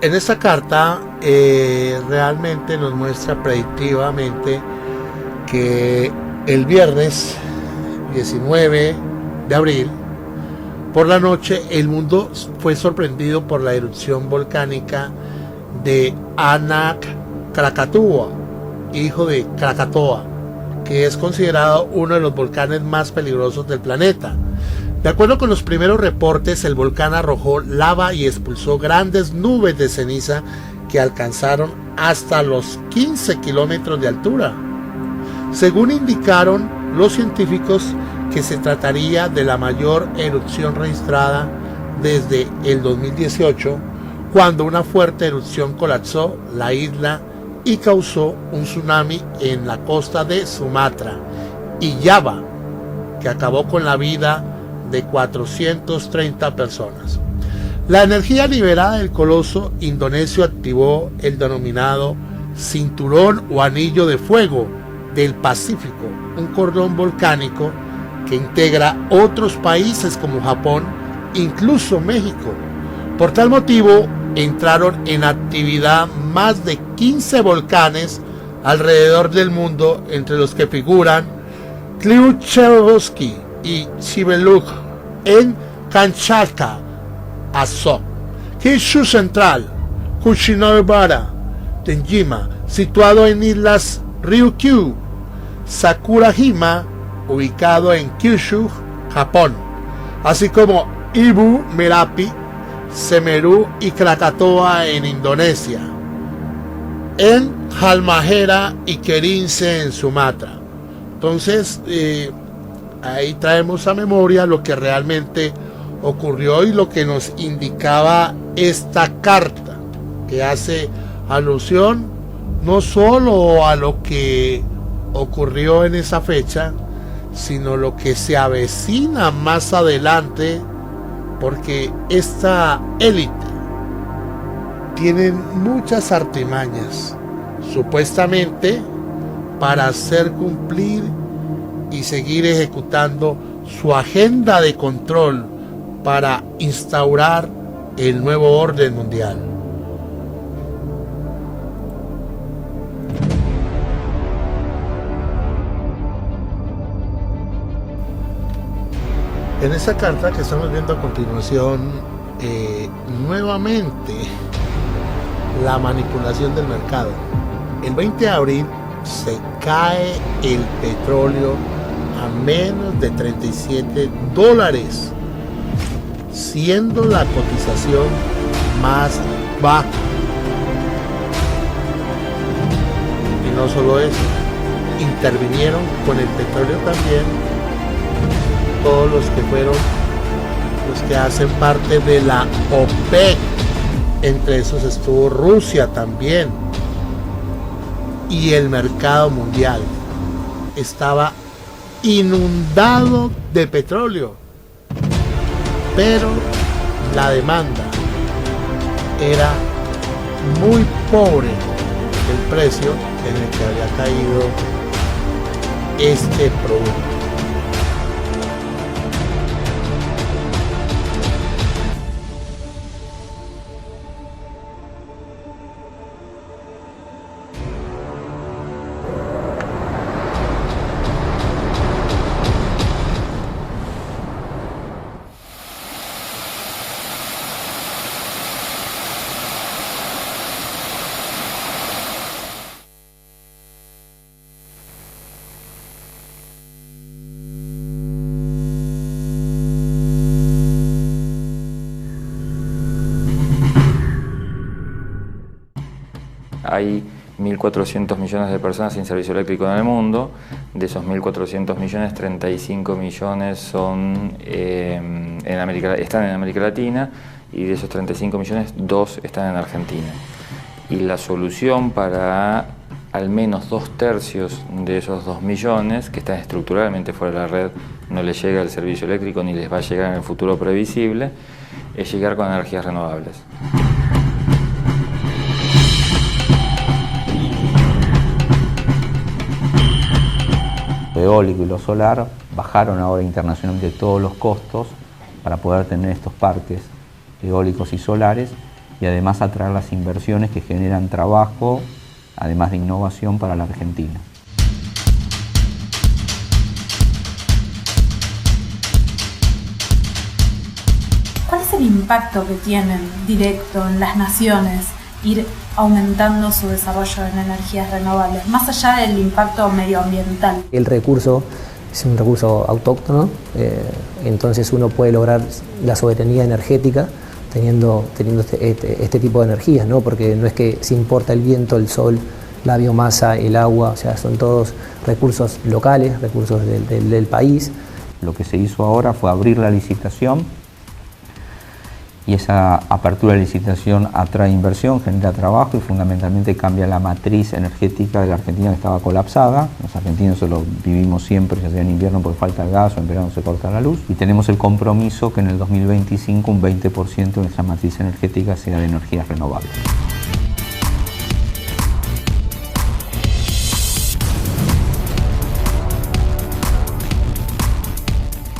En esta carta realmente nos muestra predictivamente que el viernes 19 de abril por la noche el mundo fue sorprendido por la erupción volcánica de Anak Krakatoa, hijo de Krakatoa, que es considerado uno de los volcanes más peligrosos del planeta. De acuerdo con los primeros reportes, el volcán arrojó lava y expulsó grandes nubes de ceniza que alcanzaron hasta los 15 kilómetros de altura. Según indicaron los científicos, que se trataría de la mayor erupción registrada desde el 2018, cuando una fuerte erupción colapsó la isla y causó un tsunami en la costa de Sumatra y Java, que acabó con la vida de 430 personas. La energía liberada del coloso indonesio activó el denominado Cinturón o Anillo de Fuego del Pacífico, un cordón volcánico que integra otros países como Japón, incluso México. Por tal motivo, entraron en actividad más de 15 volcanes alrededor del mundo, entre los que figuran Kliuchevsky y Chibeluk en Kamchatka, Azov, Kyushu Central, Kushinoibara, Tenjima, situado en islas Ryukyu, Sakurajima, ubicado en Kyushu, Japón, así como Ibu, Merapi, Semeru y Krakatoa en Indonesia, en Halmahera y Kerince en Sumatra. Entonces, ahí traemos a memoria lo que realmente ocurrió y lo que nos indicaba esta carta, que hace alusión no solo a lo que ocurrió en esa fecha, sino lo que se avecina más adelante, porque esta élite tiene muchas artimañas, supuestamente para hacer cumplir y seguir ejecutando su agenda de control para instaurar el nuevo orden mundial. En esta carta que estamos viendo a continuación, nuevamente la manipulación del mercado. El 20 de abril se cae el petróleo a menos de $37, siendo la cotización más baja. Y no solo eso, intervinieron con el petróleo también todos los que fueron los que hacen parte de la OPEC. Entre esos estuvo Rusia también, y el mercado mundial estaba inundado de petróleo, pero la demanda era muy pobre el precio en el que había caído este producto. Hay 1.400 millones de personas sin servicio eléctrico en el mundo. De esos 1.400 millones, 35 millones son, están en América Latina, y de esos 35 millones, 2 están en Argentina. Y la solución para al menos 2/3 de esos 2 millones que están estructuralmente fuera de la red, no les llega el servicio eléctrico ni les va a llegar en el futuro previsible, es llegar con energías renovables. Lo eólico y lo solar bajaron ahora internacionalmente todos los costos para poder tener estos parques eólicos y solares, y además atraer las inversiones que generan trabajo, además de innovación para la Argentina. ¿Cuál es el impacto que tienen directo en las naciones ir aumentando su desarrollo en energías renovables, más allá del impacto medioambiental? El recurso es un recurso autóctono, entonces uno puede lograr la soberanía energética teniendo este tipo de energías, ¿no? Porque no es que se importa el viento, el sol, la biomasa, el agua, o sea, son todos recursos locales, recursos del país. Lo que se hizo ahora fue abrir la licitación y esa apertura de licitación atrae inversión, genera trabajo y fundamentalmente cambia la matriz energética de la Argentina que estaba colapsada. Los argentinos eso lo vivimos siempre, ya sea en invierno porque falta el gas o en verano se corta la luz. Y tenemos el compromiso que en el 2025 un 20% de nuestra matriz energética sea de energías renovables.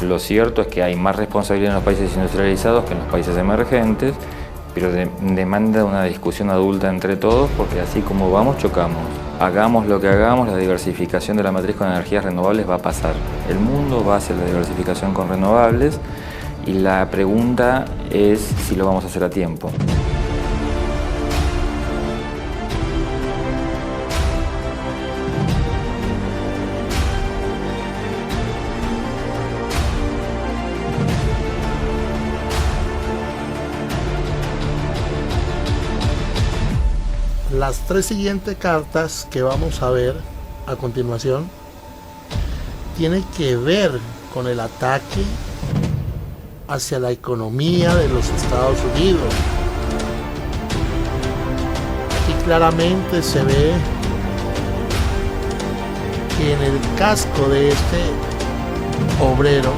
Lo cierto es que hay más responsabilidad en los países industrializados que en los países emergentes, pero demanda una discusión adulta entre todos, porque así como vamos, chocamos. Hagamos lo que hagamos, la diversificación de la matriz con energías renovables va a pasar. El mundo va hacia la diversificación con renovables y la pregunta es si lo vamos a hacer a tiempo. Las tres siguientes cartas que vamos a ver a continuación tienen que ver con el ataque hacia la economía de los Estados Unidos. Aquí claramente se ve que en el casco de este obrero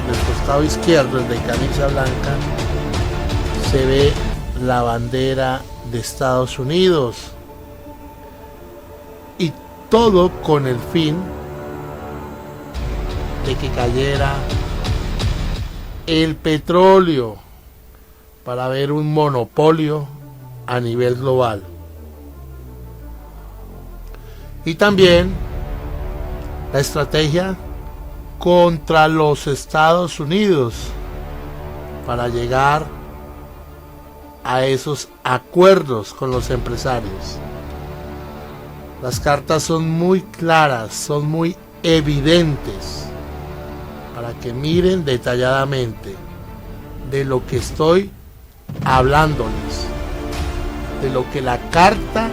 del costado izquierdo, el de camisa blanca, se ve la bandera de Estados Unidos, y todo con el fin de que cayera el petróleo para ver un monopolio a nivel global. Y también la estrategia contra los Estados Unidos para llegar a esos acuerdos con los empresarios. Las cartas son muy claras, son muy evidentes, para que miren detalladamente de lo que estoy hablándoles, de lo que la carta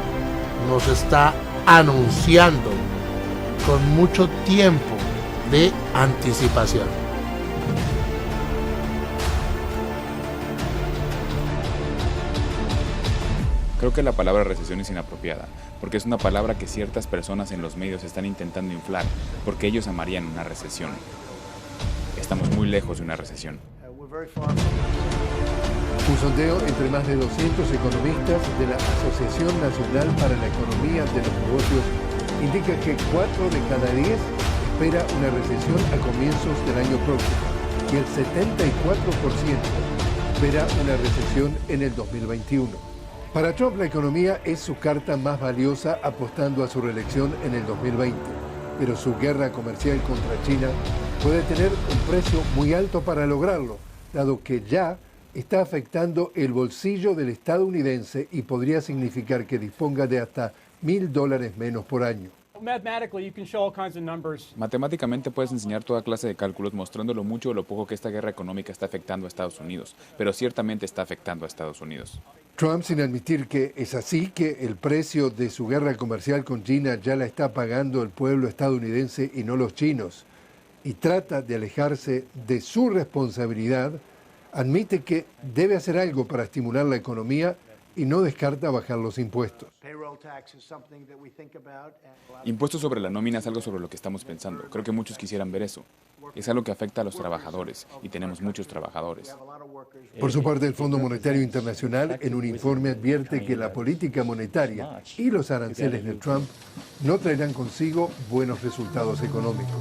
nos está anunciando con mucho tiempo de anticipación. Creo que la palabra recesión es inapropiada, porque es una palabra que ciertas personas en los medios están intentando inflar, porque ellos amarían una recesión. Estamos muy lejos de una recesión. Un sondeo entre más de 200 economistas de la Asociación Nacional para la Economía de los Negocios indica que 4 de cada 10 espera una recesión a comienzos del año próximo y el 74% espera una recesión en el 2021. Para Trump, la economía es su carta más valiosa, apostando a su reelección en el 2020. Pero su guerra comercial contra China puede tener un precio muy alto para lograrlo, dado que ya está afectando el bolsillo del estadounidense y podría significar que disponga de hasta $1,000 menos por año. Matemáticamente puedes enseñar toda clase de cálculos mostrando lo mucho o lo poco que esta guerra económica está afectando a Estados Unidos, pero ciertamente está afectando a Estados Unidos. Trump, sin admitir que es así, que el precio de su guerra comercial con China ya la está pagando el pueblo estadounidense y no los chinos, y trata de alejarse de su responsabilidad, admite que debe hacer algo para estimular la economía y no descarta bajar los impuestos. Impuestos sobre la nómina es algo sobre lo que estamos pensando. Creo que muchos quisieran ver eso. Es algo que afecta a los trabajadores, y tenemos muchos trabajadores. Por su parte, el Fondo Monetario Internacional en un informe advierte que la política monetaria y los aranceles de Trump no traerán consigo buenos resultados económicos.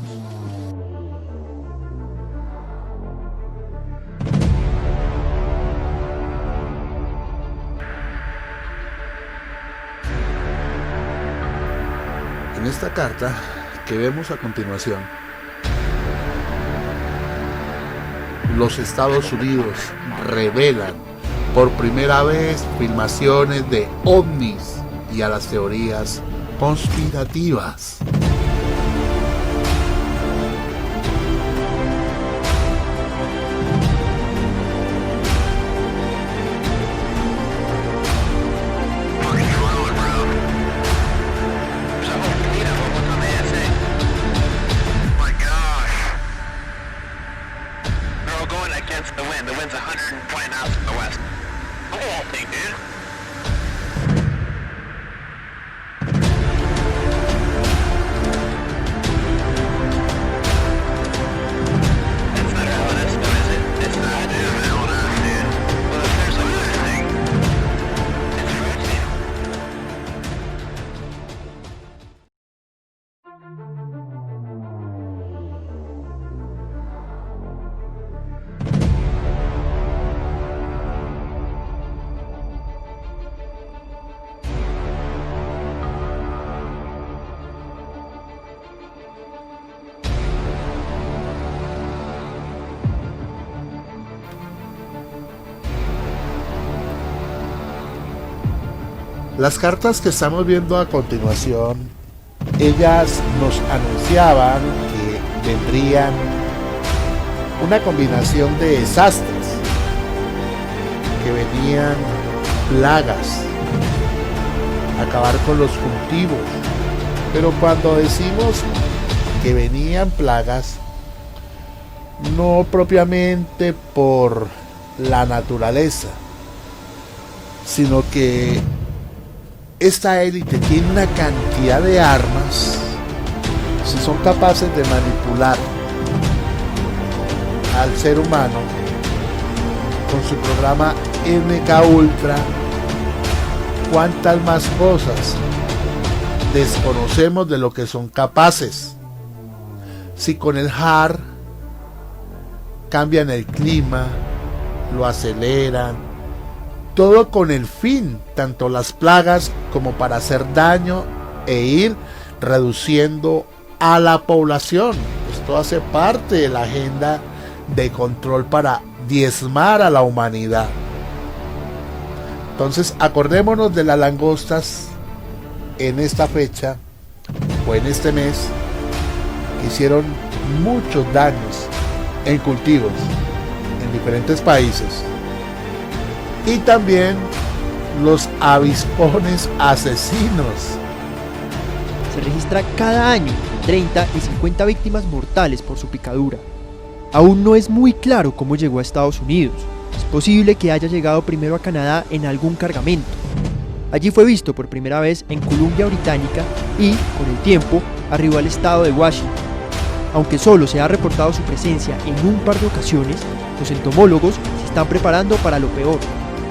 En esta carta que vemos a continuación, los Estados Unidos revelan por primera vez filmaciones de ovnis y a las teorías conspirativas. Las cartas que estamos viendo a continuación, ellas nos anunciaban que vendrían una combinación de desastres, que venían plagas, acabar con los cultivos. Pero cuando decimos que venían plagas, no propiamente por la naturaleza, sino que esta élite tiene una cantidad de armas, si son capaces de manipular al ser humano con su programa MK Ultra, cuántas más cosas desconocemos de lo que son capaces. Si con el HAR cambian el clima, lo aceleran, todo con el fin, tanto las plagas como para hacer daño e ir reduciendo a la población. Esto hace parte de la agenda de control para diezmar a la humanidad. Entonces acordémonos de las langostas en esta fecha o en este mes, que hicieron muchos daños en cultivos en diferentes países. Y también los avispones asesinos. Se registra cada año 30 y 50 víctimas mortales por su picadura. Aún no es muy claro cómo llegó a Estados Unidos. Es posible que haya llegado primero a Canadá en algún cargamento. Allí fue visto por primera vez en Columbia Británica y, con el tiempo, arribó al estado de Washington. Aunque solo se ha reportado su presencia en un par de ocasiones, los entomólogos se están preparando para lo peor.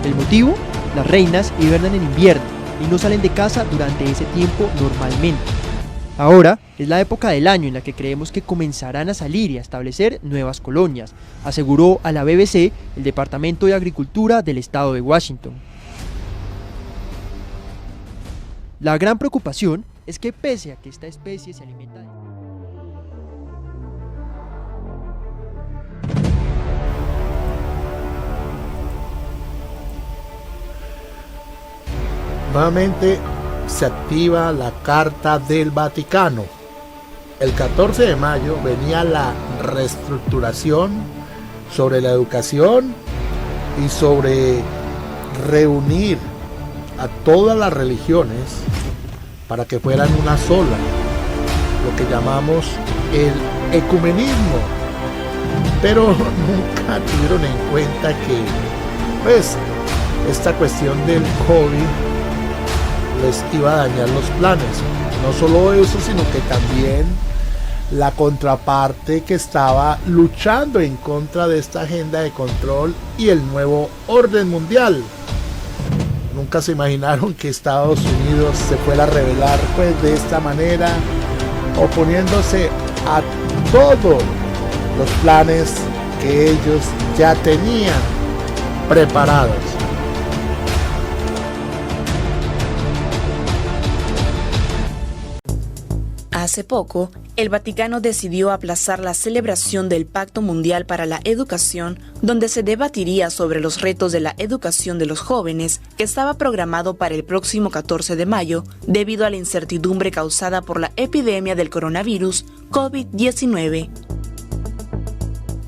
¿El motivo? Las reinas hibernan en invierno y no salen de casa durante ese tiempo normalmente. Ahora es la época del año en la que creemos que comenzarán a salir y a establecer nuevas colonias, aseguró a la BBC el Departamento de Agricultura del estado de Washington. La gran preocupación es que pese a que esta especie se alimenta de... Nuevamente se activa la Carta del Vaticano. El 14 de mayo venía la reestructuración sobre la educación y sobre reunir a todas las religiones para que fueran una sola, lo que llamamos el ecumenismo. Pero nunca tuvieron en cuenta que pues esta cuestión del COVID les iba a dañar los planes. No solo eso, sino que también la contraparte que estaba luchando en contra de esta agenda de control y el nuevo orden mundial. Nunca se imaginaron que Estados Unidos se fuera a rebelar pues de esta manera, oponiéndose a todos los planes que ellos ya tenían preparados. Hace poco, el Vaticano decidió aplazar la celebración del Pacto Mundial para la Educación, donde se debatiría sobre los retos de la educación de los jóvenes, que estaba programado para el próximo 14 de mayo, debido a la incertidumbre causada por la epidemia del coronavirus COVID-19.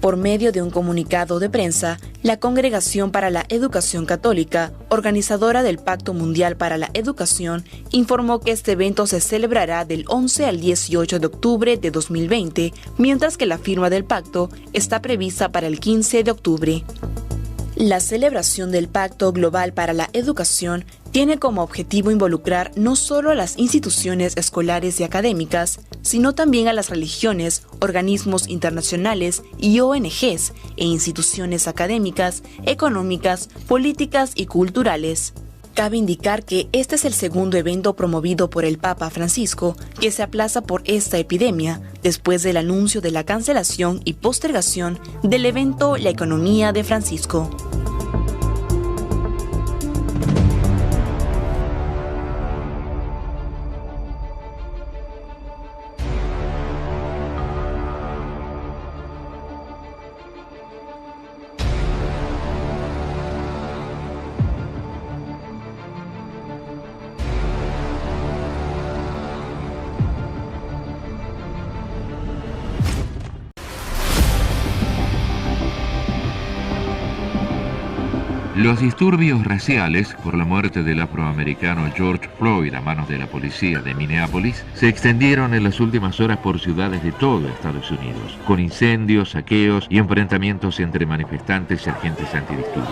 Por medio de un comunicado de prensa, la Congregación para la Educación Católica, organizadora del Pacto Mundial para la Educación, informó que este evento se celebrará del 11 al 18 de octubre de 2020, mientras que la firma del pacto está prevista para el 15 de octubre. La celebración del Pacto Global para la Educación tiene como objetivo involucrar no solo a las instituciones escolares y académicas, sino también a las religiones, organismos internacionales y ONGs e instituciones académicas, económicas, políticas y culturales. Cabe indicar que este es el segundo evento promovido por el Papa Francisco que se aplaza por esta epidemia, después del anuncio de la cancelación y postergación del evento La Economía de Francisco. Los disturbios raciales por la muerte del afroamericano George Floyd a manos de la policía de Minneapolis se extendieron en las últimas horas por ciudades de todo Estados Unidos, con incendios, saqueos y enfrentamientos entre manifestantes y agentes antidisturbios.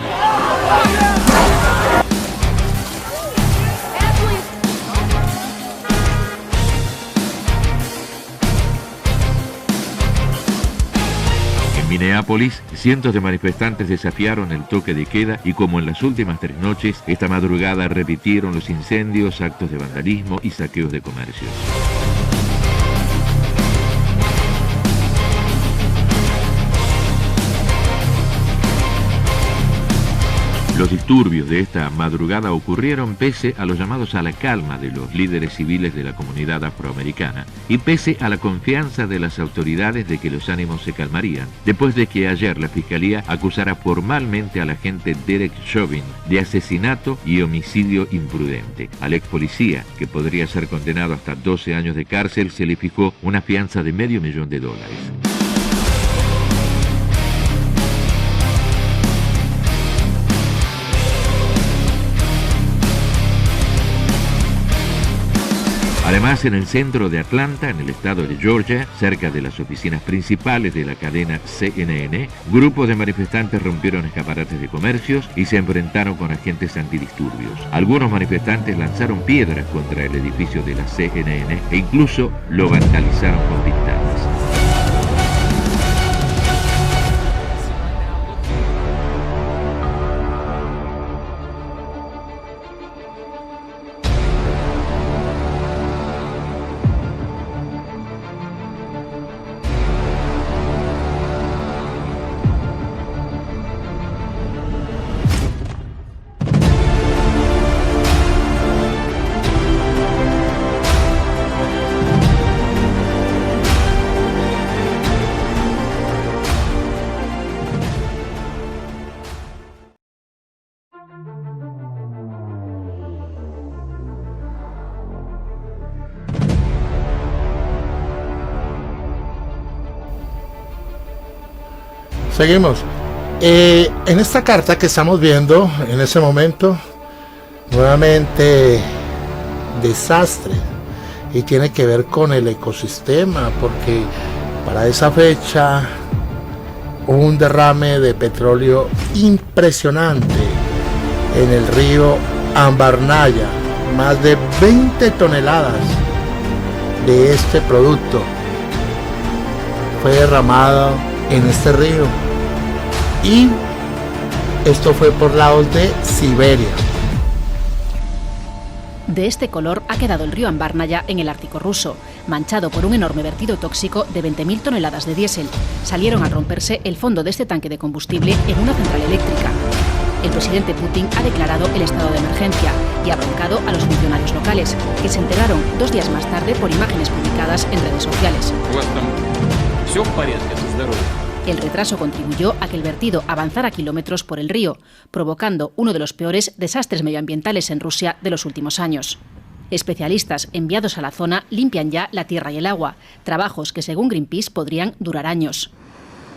En Minneapolis, cientos de manifestantes desafiaron el toque de queda y, como en las últimas 3 noches, esta madrugada repitieron los incendios, actos de vandalismo y saqueos de comercios. Los disturbios de esta madrugada ocurrieron pese a los llamados a la calma de los líderes civiles de la comunidad afroamericana y pese a la confianza de las autoridades de que los ánimos se calmarían, después de que ayer la Fiscalía acusara formalmente al agente Derek Chauvin de asesinato y homicidio imprudente. Al ex policía, que podría ser condenado hasta 12 años de cárcel, se le fijó una fianza de $500,000. Además, en el centro de Atlanta, en el estado de Georgia, cerca de las oficinas principales de la cadena CNN, grupos de manifestantes rompieron escaparates de comercios y se enfrentaron con agentes antidisturbios. Algunos manifestantes lanzaron piedras contra el edificio de la CNN e incluso lo vandalizaron con pintadas. Seguimos. En esta carta que estamos viendo en ese momento, nuevamente desastre, y tiene que ver con el ecosistema, porque para esa fecha hubo un derrame de petróleo impresionante en el río Ambarnaya, más de 20 toneladas de este producto fue derramado en este río, y esto fue por lados de Siberia. De este color ha quedado el río Ambarnaya en el Ártico ruso, manchado por un enorme vertido tóxico de 20.000 toneladas de diésel. Salieron al romperse el fondo de este tanque de combustible en una central eléctrica. el presidente Putin ha declarado el estado de emergencia y ha broncado a los funcionarios locales, que se enteraron 2 días más tarde por imágenes publicadas en redes sociales. El retraso contribuyó a que el vertido avanzara kilómetros por el río, provocando uno de los peores desastres medioambientales en Rusia de los últimos años. Especialistas enviados a la zona limpian ya la tierra y el agua, trabajos que según Greenpeace podrían durar años.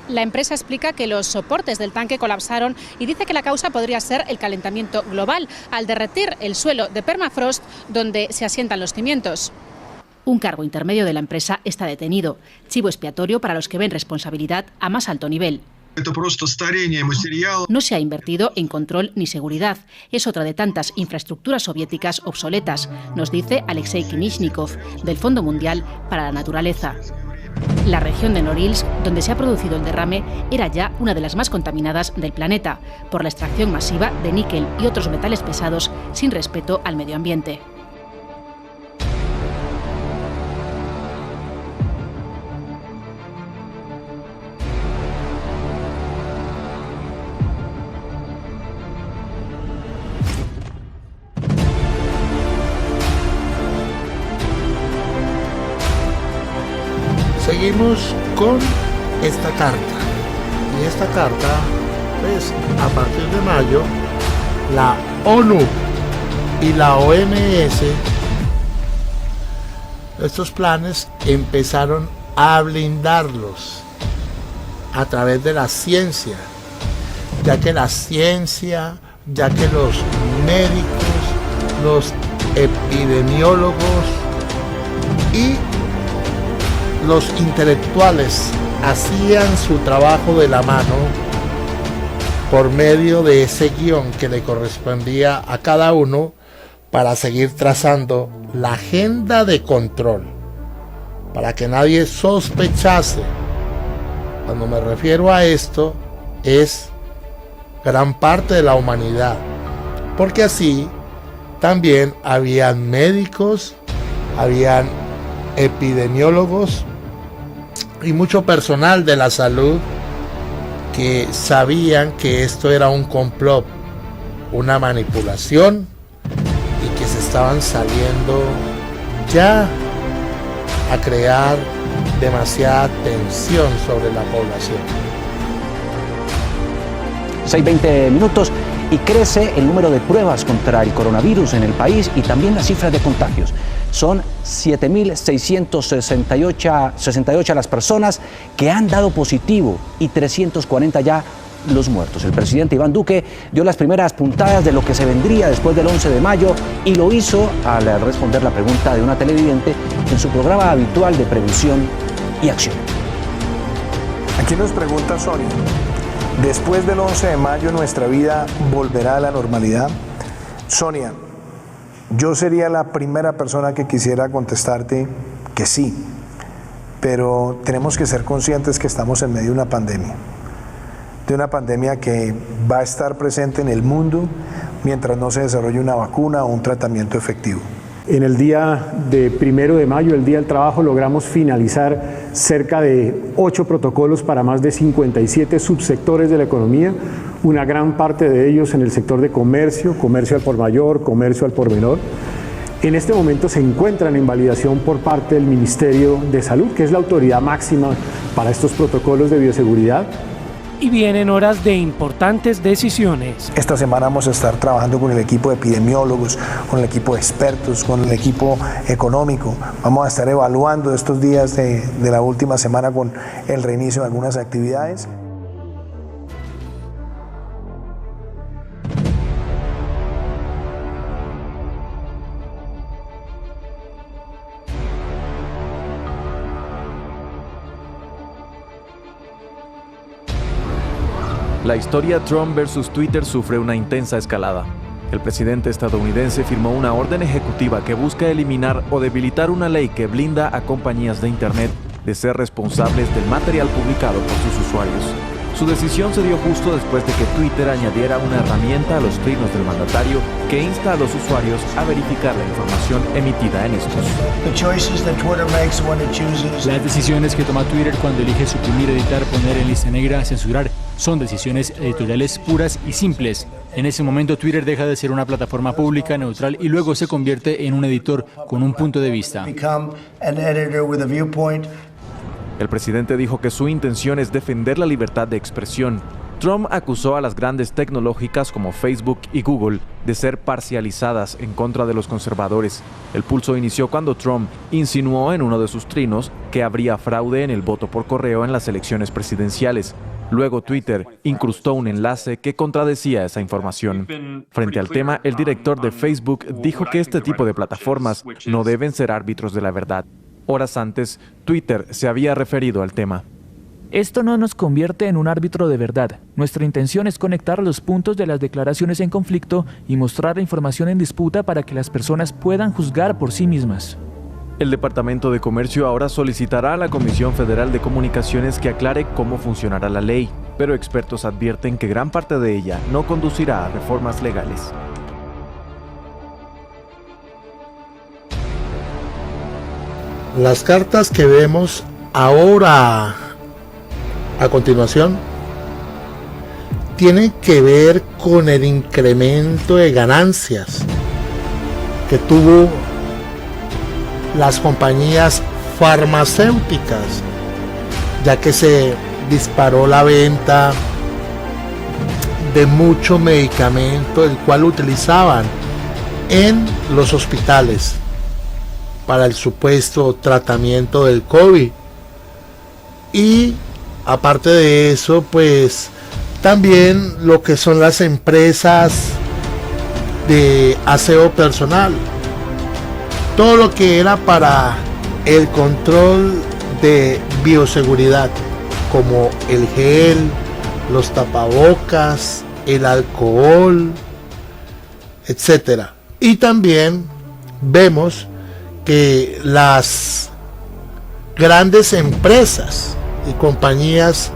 La empresa explica que los soportes del tanque colapsaron y dice que la causa podría ser el calentamiento global, al derretir el suelo de permafrost donde se asientan los cimientos. Un cargo intermedio de la empresa está detenido, chivo expiatorio para los que ven responsabilidad a más alto nivel. No se ha invertido en control ni seguridad. Es otra de tantas infraestructuras soviéticas obsoletas, nos dice Alexei Kinishnikov, del Fondo Mundial para la Naturaleza. La región de Norilsk, donde se ha producido el derrame, era ya una de las más contaminadas del planeta, por la extracción masiva de níquel y otros metales pesados sin respeto al medio ambiente. Seguimos con esta carta. Y esta carta, pues, a partir de mayo, la ONU y la OMS, estos planes empezaron a blindarlos a través de la ciencia, ya que la ciencia, ya que los médicos, los epidemiólogos y los intelectuales hacían su trabajo de la mano por medio de ese guión que le correspondía a cada uno para seguir trazando la agenda de control, para que nadie sospechase. Cuando me refiero a esto, es gran parte de la humanidad, porque así también habían médicos, habían epidemiólogos y mucho personal de la salud que sabían que esto era un complot, una manipulación, y que se estaban saliendo ya a crear demasiada tensión sobre la población. 6:20 minutos y crece el número de pruebas contra el coronavirus en el país y también las cifras de contagios. Son 7.668 las personas que han dado positivo y 340 ya los muertos. El presidente Iván Duque dio las primeras puntadas de lo que se vendría después del 11 de mayo y lo hizo al responder la pregunta de una televidente en su programa habitual de previsión y acción. Aquí nos pregunta Sonia, ¿después del 11 de mayo nuestra vida volverá a la normalidad? Sonia, yo sería la primera persona que quisiera contestarte que sí, pero tenemos que ser conscientes que estamos en medio de una pandemia que va a estar presente en el mundo mientras no se desarrolle una vacuna o un tratamiento efectivo. En el día de 1 de mayo, el Día del Trabajo, logramos finalizar cerca de 8 protocolos para más de 57 subsectores de la economía, una gran parte de ellos en el sector de comercio, comercio al por mayor, comercio al por menor. En este momento se encuentran en validación por parte del Ministerio de Salud, que es la autoridad máxima para estos protocolos de bioseguridad. Y vienen horas de importantes decisiones. Esta semana vamos a estar trabajando con el equipo de epidemiólogos, con el equipo de expertos, con el equipo económico. Vamos a estar evaluando estos días de la última semana con el reinicio de algunas actividades. La historia Trump versus Twitter sufre una intensa escalada. El presidente estadounidense firmó una orden ejecutiva que busca eliminar o debilitar una ley que blinda a compañías de Internet de ser responsables del material publicado por sus usuarios. Su decisión se dio justo después de que Twitter añadiera una herramienta a los trinos del mandatario que insta a los usuarios a verificar la información emitida en estos. Las decisiones que toma Twitter cuando elige suprimir, editar, poner en lista negra, censurar, son decisiones editoriales puras y simples. En ese momento Twitter deja de ser una plataforma pública, neutral, y luego se convierte en un editor con un punto de vista. El presidente dijo que su intención es defender la libertad de expresión. Trump acusó a las grandes tecnológicas como Facebook y Google de ser parcializadas en contra de los conservadores. El pulso inició cuando Trump insinuó en uno de sus trinos que habría fraude en el voto por correo en las elecciones presidenciales. Luego Twitter incrustó un enlace que contradecía esa información. Frente al tema, el director de Facebook dijo que este tipo de plataformas no deben ser árbitros de la verdad. Horas antes, Twitter se había referido al tema. Esto no nos convierte en un árbitro de verdad. Nuestra intención es conectar los puntos de las declaraciones en conflicto y mostrar la información en disputa para que las personas puedan juzgar por sí mismas. El Departamento de Comercio ahora solicitará a la Comisión Federal de Comunicaciones que aclare cómo funcionará la ley, pero expertos advierten que gran parte de ella no conducirá a reformas legales. Las cartas que vemos ahora a continuación tienen que ver con el incremento de ganancias que tuvo las compañías farmacéuticas, ya que se disparó la venta de mucho medicamento, el cual utilizaban en los hospitales para el supuesto tratamiento del COVID. Y aparte de eso, pues también lo que son las empresas de aseo personal, todo lo que era para el control de bioseguridad, como el gel, los tapabocas, el alcohol, etcétera. Y también vemos que las grandes empresas y compañías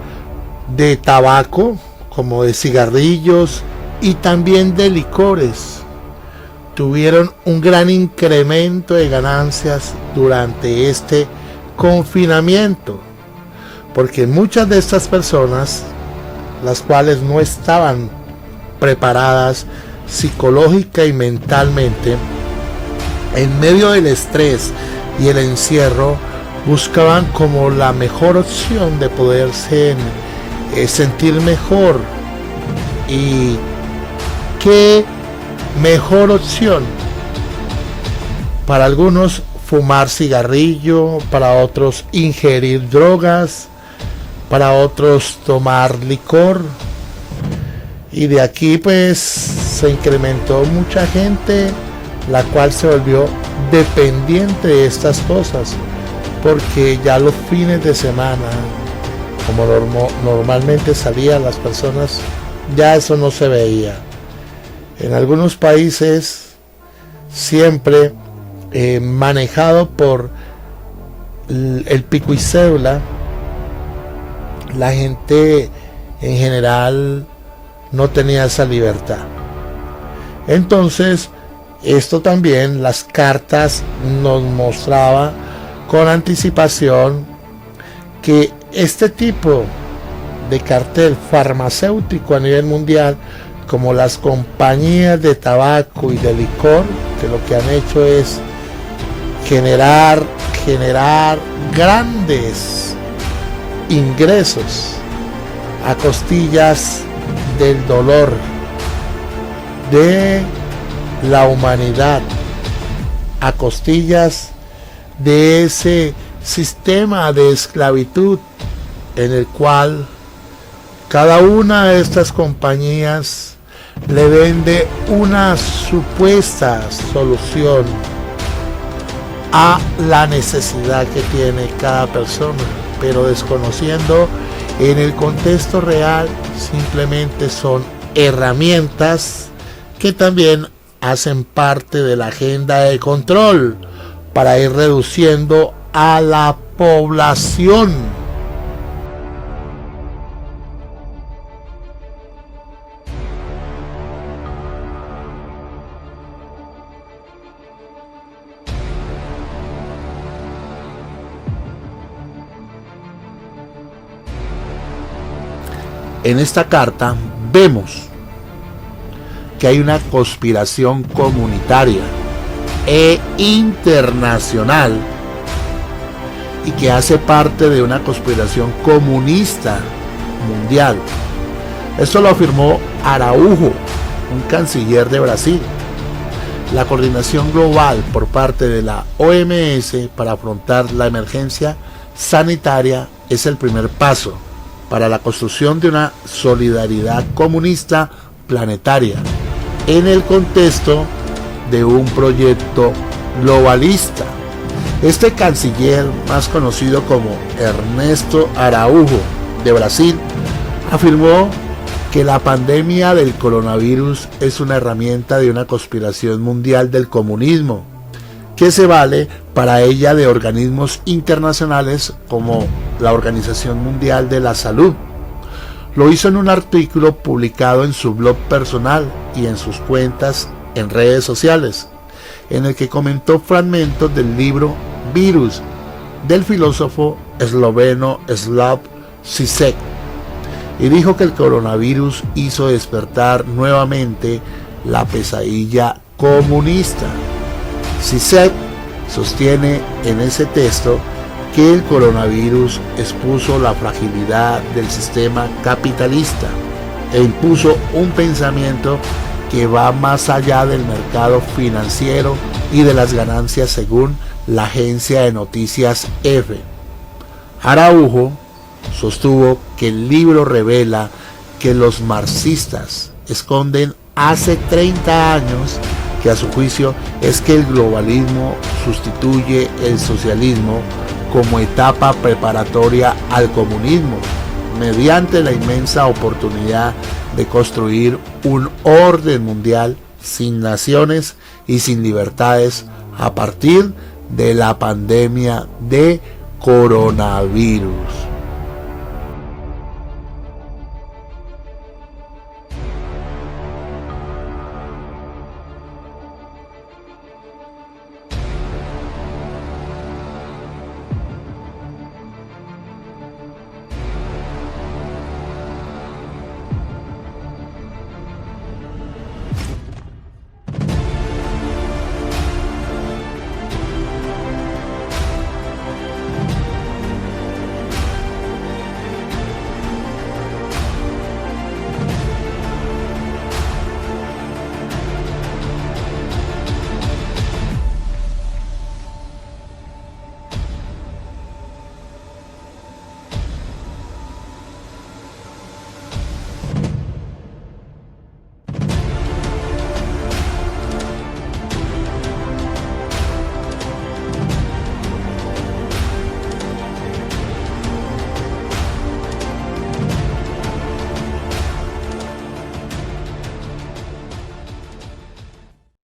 de tabaco, como de cigarrillos y también de licores, tuvieron un gran incremento de ganancias durante este confinamiento, porque muchas de estas personas, las cuales no estaban preparadas psicológica y mentalmente, en medio del estrés y el encierro, buscaban como la mejor opción de poderse sentir mejor. Y qué mejor opción para algunos: fumar cigarrillo, para otros ingerir drogas, para otros tomar licor. Y de aquí pues se incrementó mucha gente, la cual se volvió dependiente de estas cosas, porque ya los fines de semana, como normalmente salían las personas, ya eso no se veía. En algunos países, siempre manejado por el pico y cédula, la gente en general no tenía esa libertad. Entonces, esto también, las cartas nos mostraba con anticipación que este tipo de cartel farmacéutico a nivel mundial, como las compañías de tabaco y de licor, que lo que han hecho es generar grandes ingresos a costillas del dolor de la humanidad, a costillas de ese sistema de esclavitud en el cual cada una de estas compañías le vende una supuesta solución a la necesidad que tiene cada persona, pero desconociendo en el contexto real, simplemente son herramientas que también hacen parte de la agenda de control para ir reduciendo a la población. en esta carta vemos que hay una conspiración comunitaria e internacional y que hace parte de una conspiración comunista mundial. Esto lo afirmó Araújo, un canciller de Brasil. La coordinación global por parte de la OMS para afrontar la emergencia sanitaria es el primer paso para la construcción de una solidaridad comunista planetaria en el contexto de un proyecto globalista. Este canciller, más conocido como Ernesto Araújo de Brasil, afirmó que la pandemia del coronavirus es una herramienta de una conspiración mundial del comunismo, que se vale para ella de organismos internacionales como la Organización Mundial de la Salud. Lo hizo en un artículo publicado en su blog personal y en sus cuentas en redes sociales, en el que comentó fragmentos del libro Virus del filósofo esloveno Slavoj Žižek, y dijo que el coronavirus hizo despertar nuevamente la pesadilla comunista. Žižek sostiene en ese texto que el coronavirus expuso la fragilidad del sistema capitalista e impuso un pensamiento que va más allá del mercado financiero y de las ganancias, según la agencia de noticias EFE. Araújo sostuvo que el libro revela que los marxistas esconden hace 30 años que a su juicio es que el globalismo sustituye el socialismo como etapa preparatoria al comunismo, mediante la inmensa oportunidad de construir un orden mundial sin naciones y sin libertades a partir de la pandemia de coronavirus.